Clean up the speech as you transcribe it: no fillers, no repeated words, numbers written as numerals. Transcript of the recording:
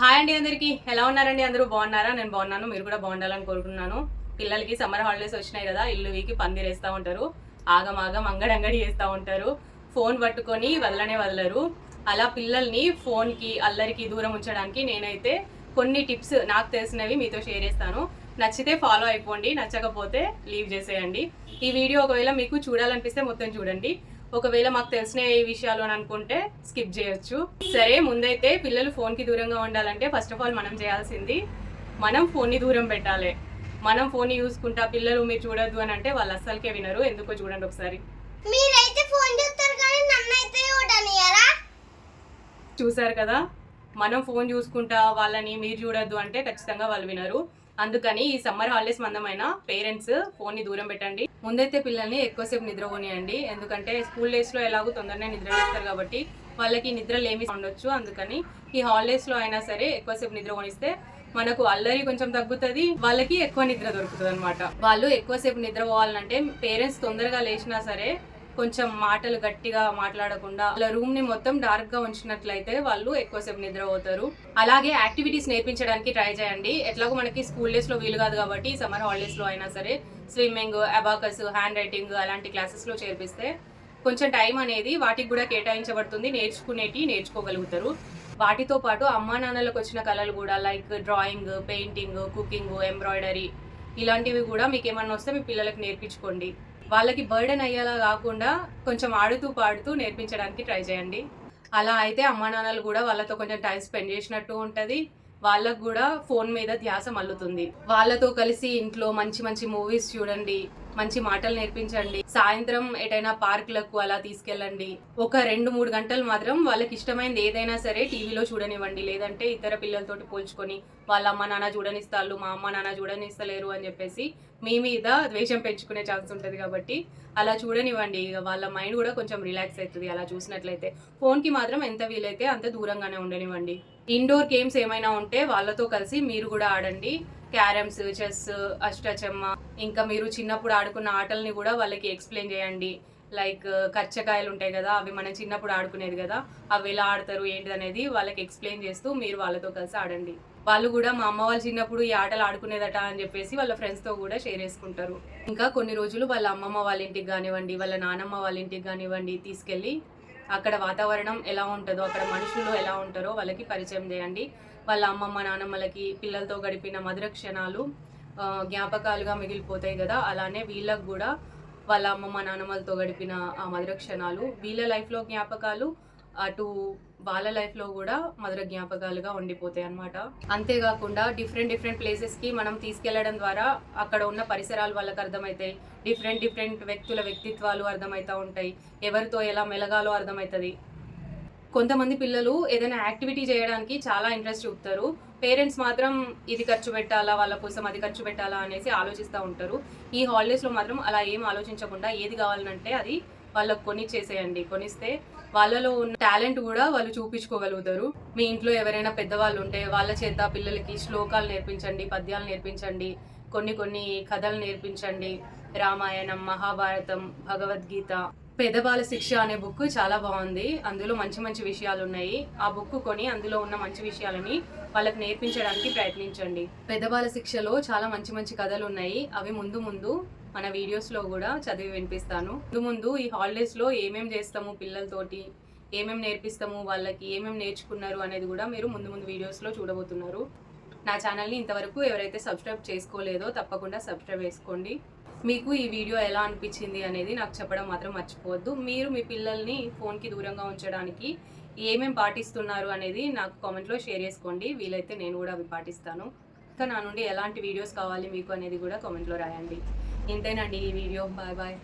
Hi అండి, అందరికి ఎలా ఉన్నారండి? అందరూ బాగున్నారా? నేను బాగున్నాను, మీరు కూడా బాగుండాలని కోరుకుంటున్నాను. పిల్లలకి సమ్మర్ హాలిడేస్ వచ్చినాయి కదా, ఇల్లు వీకి పందిరేస్తూ ఉంటారు, ఆగం అంగడంగడి చేస్తూ ఉంటారు, ఫోన్ పట్టుకొని వదలనే వదలరు. అలా పిల్లల్ని ఫోన్కి అల్లరికి దూరం ఉంచడానికి నేనైతే కొన్ని టిప్స్ నాకు తెలిసినవి మీతో షేర్ చేస్తాను. నచ్చితే ఫాలో అయిపోండి, నచ్చకపోతే లీవ్ చేసేయండి. ఈ వీడియో ఒకవేళ మీకు చూడాలనిపిస్తే మొత్తం చూడండి, ఒకవేళ మాకు తెలిసిన ఏ విషయాలు అని అనుకుంటే స్కిప్ చేయొచ్చు. సరే, ముందైతే పిల్లలు ఫోన్కి దూరంగా ఉండాలంటే ఫస్ట్ ఆఫ్ ఆల్ మనం చేయాల్సింది మనం ఫోన్ని దూరం పెట్టాలి. మనం ఫోన్ని చూసుకుంటా పిల్లలు మీరు చూడొద్దు అని అంటే వాళ్ళు అస్సలకే వినరు. ఎందుకో చూడండి ఒకసారి. చూసారు కదా, మనం ఫోన్ చూసుకుంటా వాళ్ళని మీరు చూడొద్దు అంటే ఖచ్చితంగా వాళ్ళు వినరు. అందుకని ఈ సమ్మర్ హాలిడేస్ మందమైన పేరెంట్స్ ఫోన్ని దూరం పెట్టండి. ముందైతే పిల్లల్ని ఎక్కువసేపు నిద్రపోనియండి, ఎందుకంటే స్కూల్ డేస్లో ఎలాగో తొందరనే నిద్ర వేస్తారు కాబట్టి వాళ్ళకి నిద్రలు ఏమి ఉండొచ్చు. అందుకని ఈ హాలిడేస్లో అయినా సరే ఎక్కువసేపు నిద్ర కొనిస్తే మనకు అల్లరి కొంచెం తగ్గుతుంది, వాళ్ళకి ఎక్కువ నిద్ర దొరుకుతుంది అనమాట. వాళ్ళు ఎక్కువసేపు నిద్ర పోవాలంటే పేరెంట్స్ తొందరగా లేచినా సరే కొంచెం మాటలు గట్టిగా మాట్లాడకుండా వాళ్ళ రూమ్ ని మొత్తం డార్క్ గా ఉంచినట్లయితే వాళ్ళు ఎక్కువసేపు నిద్రపోతారు. అలాగే యాక్టివిటీస్ నేర్పించడానికి ట్రై చేయండి. ఎట్లాగో మనకి స్కూల్ డేస్ లో వీలు కాదు కాబట్టి సమ్మర్ హాలిడేస్ లో అయినా సరే స్విమ్మింగ్, అబాకస్, హ్యాండ్ రైటింగ్ అలాంటి క్లాసెస్ లో చేర్పిస్తే కొంచెం టైం అనేది వాటికి కూడా కేటాయించబడుతుంది, నేర్చుకోగలుగుతారు. వాటితో పాటు అమ్మా నాన్నలకు వచ్చిన కళలు కూడా like drawing, painting, cooking, embroidery ఇలాంటివి కూడా మీకు ఏమన్నా వస్తే మీ పిల్లలకు నేర్పించుకోండి. వాళ్ళకి బర్డెన్ అయ్యేలా కాకుండా కొంచెం ఆడుతూ పాడుతూ నేర్పించడానికి ట్రై చేయండి. అలా అయితే అమ్మా నాన్నలు కూడా వాళ్ళతో కొంచెం టైం స్పెండ్ చేసినట్టు ఉంటుంది, వాళ్ళకు కూడా ఫోన్ మీద ధ్యాస మల్లుతుంది. వాళ్ళతో కలిసి ఇంట్లో మంచి మంచి మూవీస్ చూడండి, మంచి మాటలు నేర్పించండి, సాయంత్రం ఎటైనా పార్కులకు అలా తీసుకెళ్ళండి. ఒక 2-3 గంటలు మాత్రం వాళ్ళకి ఇష్టమైనది ఏదైనా సరే టీవీలో చూడనివ్వండి. లేదంటే ఇతర పిల్లలతోటి పోల్చుకొని వాళ్ళ అమ్మ నాన్న చూడనిస్తారు, మా అమ్మ నాన్న చూడనిస్తలేరు అని చెప్పేసి మీ మీద ద్వేషం పెంచుకునే ఛాన్స్ ఉంటుంది. కాబట్టి అలా చూడనివ్వండి, వాళ్ళ మైండ్ కూడా కొంచెం రిలాక్స్ అవుతుంది అలా చూసినట్లయితే. ఫోన్కి మాత్రం ఎంత వీలైతే అంత దూరంగానే ఉండనివ్వండి. ఇండోర్ గేమ్స్ ఏమైనా ఉంటే వాళ్ళతో కలిసి మీరు కూడా ఆడండి. క్యారమ్స్, చెస్, అష్టచమ్మ, ఇంకా మీరు చిన్నప్పుడు ఆడుకున్న ఆటల్ని కూడా వాళ్ళకి ఎక్స్ప్లెయిన్ చేయండి. లైక్ కచ్చకాయలు ఉంటాయి కదా, అవి మనం చిన్నప్పుడు ఆడుకునేది కదా, అవి ఎలా ఆడతారు ఏంటిది అనేది వాళ్ళకి ఎక్స్ప్లెయిన్ చేస్తూ మీరు వాళ్ళతో కలిసి ఆడండి. వాళ్ళు కూడా మా అమ్మ వాళ్ళు చిన్నప్పుడు ఈ ఆటలు ఆడుకునేదట అని చెప్పేసి వాళ్ళ ఫ్రెండ్స్తో కూడా షేర్ చేసుకుంటారు. ఇంకా కొన్ని రోజులు వాళ్ళ అమ్మమ్మ వాళ్ళ ఇంటికి కానివ్వండి, వాళ్ళ నానమ్మ వాళ్ళ ఇంటికి కానివ్వండి తీసుకెళ్ళి అక్కడ వాతావరణం ఎలా ఉంటుందో, అక్కడ మనుషులు ఎలా ఉంటారో వాళ్ళకి పరిచయం చేయండి. వాళ్ళ అమ్మమ్మ నానమ్మలకి పిల్లలతో గడిపిన మధుర క్షణాలు జ్ఞాపకాలుగా మిగిలిపోతాయి కదా, అలానే వీళ్ళకు కూడా వాళ్ళ అమ్మమ్మ నానమ్మలతో గడిపిన ఆ మధుర క్షణాలు వీళ్ళ లైఫ్లో జ్ఞాపకాలు, అటు వాళ్ళ లైఫ్లో కూడా మధుర జ్ఞాపకాలుగా ఉండిపోతాయి అన్నమాట. అంతేకాకుండా డిఫరెంట్ ప్లేసెస్కి మనం తీసుకెళ్లడం ద్వారా అక్కడ ఉన్న పరిసరాలు వాళ్ళకి అర్థమవుతాయి, డిఫరెంట్ వ్యక్తుల వ్యక్తిత్వాలు అర్థమవుతూ ఉంటాయి, ఎవరితో ఎలా మెలగాలో అర్థమవుతుంది. కొంతమంది పిల్లలు ఏదైనా యాక్టివిటీ చేయడానికి చాలా ఇంట్రెస్ట్ చూపుతారు, పేరెంట్స్ మాత్రం ఇది ఖర్చు పెట్టాలా, వాళ్ళ కోసం అది ఖర్చు పెట్టాలా అనేసి ఆలోచిస్తూ ఉంటారు. ఈ హాలిడేస్లో మాత్రం అలా ఏం ఆలోచించకుండా ఏది కావాలంటే అది వాళ్ళకు కొనిచ్చేసేయండి. కొనిస్తే వాళ్ళలో ఉన్న టాలెంట్ కూడా వాళ్ళు చూపించుకోగలుగుతారు. మీ ఇంట్లో ఎవరైనా పెద్దవాళ్ళు ఉంటే వాళ్ళ చేత పిల్లలకి శ్లోకాలు నేర్పించండి, పద్యాలు నేర్పించండి, కొన్ని కథలు నేర్పించండి. రామాయణం, మహాభారతం, భగవద్గీత. పెద్దబాల శిక్ష అనే బుక్ చాలా బాగుంది, అందులో మంచి విషయాలు ఉన్నాయి. ఆ బుక్ కొని అందులో ఉన్న మంచి విషయాలని వాళ్ళకి నేర్పించడానికి ప్రయత్నించండి. పెద్దబాల శిక్షలో చాలా మంచి కథలు ఉన్నాయి, అవి ముందు మన వీడియోస్లో కూడా చదివి వినిపిస్తాను. ముందు ఈ హాలిడేస్లో ఏమేం చేస్తాము పిల్లలతోటి, ఏమేం నేర్పిస్తాము వాళ్ళకి, ఏమేం నేర్చుకున్నారు అనేది కూడా మీరు ముందు వీడియోస్లో చూడబోతున్నారు. నా ఛానల్ని ఇంతవరకు ఎవరైతే సబ్స్క్రైబ్ చేసుకోలేదో తప్పకుండా సబ్స్క్రైబ్ చేసుకోండి. మీకు ఈ వీడియో ఎలా అనిపించింది అనేది నాకు చెప్పడం మాత్రం మర్చిపోవద్దు. మీరు మీ పిల్లల్ని ఫోన్కి దూరంగా ఉంచడానికి ఏమేం పాటిస్తున్నారు అనేది నాకు కామెంట్లో షేర్ చేసుకోండి, వీలైతే నేను కూడా అవి పాటిస్తాను. ఇంకా నా నుండి ఎలాంటి వీడియోస్ కావాలి మీకు అనేది కూడా కామెంట్లో రాయండి. ఇంతేనండి ఈ వీడియో. బాయ్.